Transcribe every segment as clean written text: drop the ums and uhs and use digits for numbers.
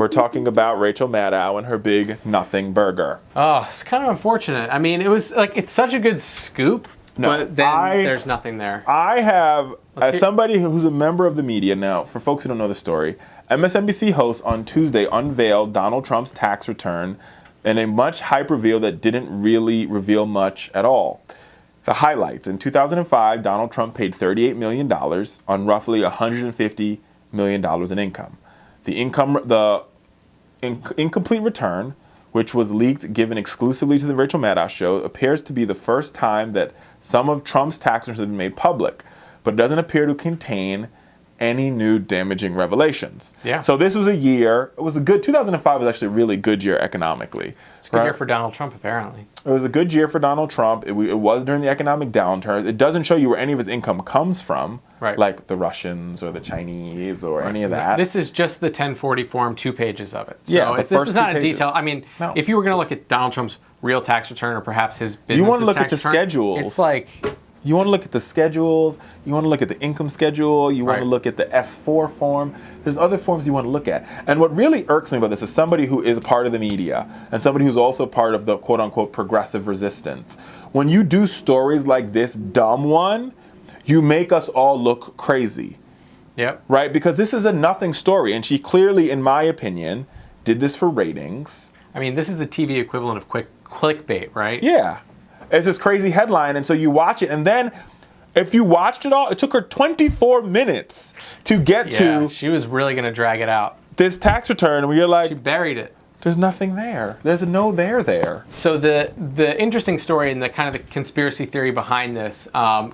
We're talking about Rachel Maddow and her big nothing burger. Oh, it's kind of unfortunate. I mean, it was like, it's such a good scoop, but then there's nothing there. I have, as somebody who's a member of the media now, for folks who don't know the story, MSNBC hosts on Tuesday unveiled Donald Trump's tax return in a much hype reveal that didn't really reveal much at all. The highlights: in 2005, Donald Trump paid $38 million on roughly $150 million in income. The incomplete return, which was leaked, given exclusively to the Rachel Maddow Show, appears to be the first time that some of Trump's tax returns have been made public, but it doesn't appear to contain any new damaging revelations. Yeah. So this was a year, it was a good, 2005 was actually a really good year economically. It's a good year for Donald Trump, apparently. It was a good year for Donald Trump. It was during the economic downturn. It doesn't show you where any of his income comes from, like the Russians or the Chinese or any of that. This is just the 1040 form, 2 pages of it. So yeah, if this is not a detail, I mean, if you were going to look at Donald Trump's real tax return or perhaps his business tax return, you want to look at the schedules. It's like... You want to look at the schedules, you want to look at the income schedule, you want to look at the S4 form. There's other forms you want to look at. And what really irks me about this is somebody who is a part of the media and somebody who's also part of the quote-unquote progressive resistance. When you do stories like this dumb one, you make us all look crazy. Yep. Right? Because this is a nothing story, and she clearly, in my opinion, did this for ratings. I mean, this is the TV equivalent of clickbait, right? Yeah. It's this crazy headline, and so you watch it, and then if you watched it all, it took her 24 minutes to get to... she was really going to drag it out. This tax return, where you're like... She buried it. There's nothing there. There's no there. So the interesting story and the kind of the conspiracy theory behind this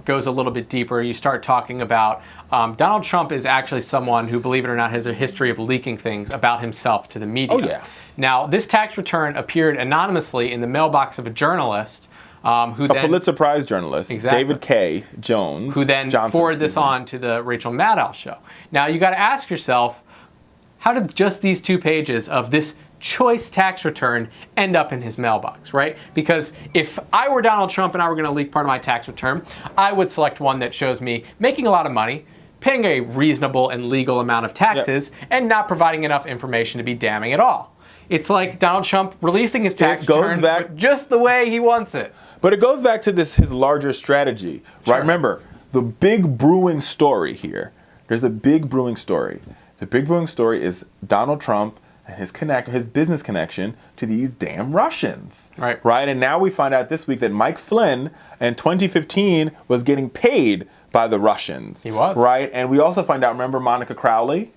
goes a little bit deeper. You start talking about Donald Trump is actually someone who, believe it or not, has a history of leaking things about himself to the media. Oh, yeah. Now, this tax return appeared anonymously in the mailbox of a journalist a Pulitzer Prize journalist, David K. Jones, who then forwarded this on to the Rachel Maddow Show. Now, you got to ask yourself, how did just these 2 pages of this choice tax return end up in his mailbox, right? Because if I were Donald Trump and I were going to leak part of my tax return, I would select one that shows me making a lot of money, paying a reasonable and legal amount of taxes, and not providing enough information to be damning at all. It's like Donald Trump releasing his tax return just the way he wants it. But it goes back to his larger strategy, right? Remember, the big brewing story here. There's a big brewing story. The big brewing story is Donald Trump and his business connection to these damn Russians. Right. And now we find out this week that Mike Flynn in 2015 was getting paid by the Russians. He was. Right? And we also find out, remember Monica Crowley,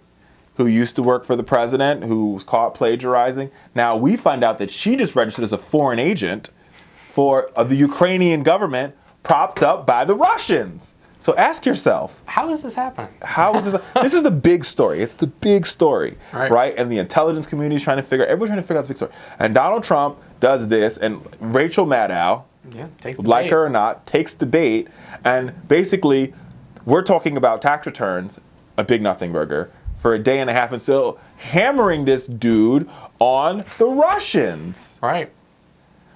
who used to work for the president, who was caught plagiarizing? Now we find out that she just registered as a foreign agent for the Ukrainian government, propped up by the Russians. So ask yourself, how is this happening? How is this? This is the big story. It's the big story, right? And the intelligence community is everyone's trying to figure out this big story. And Donald Trump does this, and Rachel Maddow, like her or not, takes the bait. And basically, we're talking about tax returns, a big nothing burger, for a day and a half, and still hammering this dude on the Russians.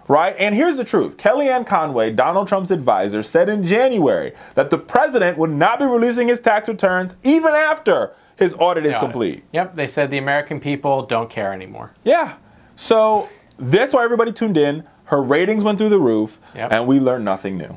Right? And here's the truth. Kellyanne Conway, Donald Trump's advisor, said in January that the president would not be releasing his tax returns even after his audit is complete. Yep, they said the American people don't care anymore. Yeah. So that's why everybody tuned in. Her ratings went through the roof, and we learned nothing new.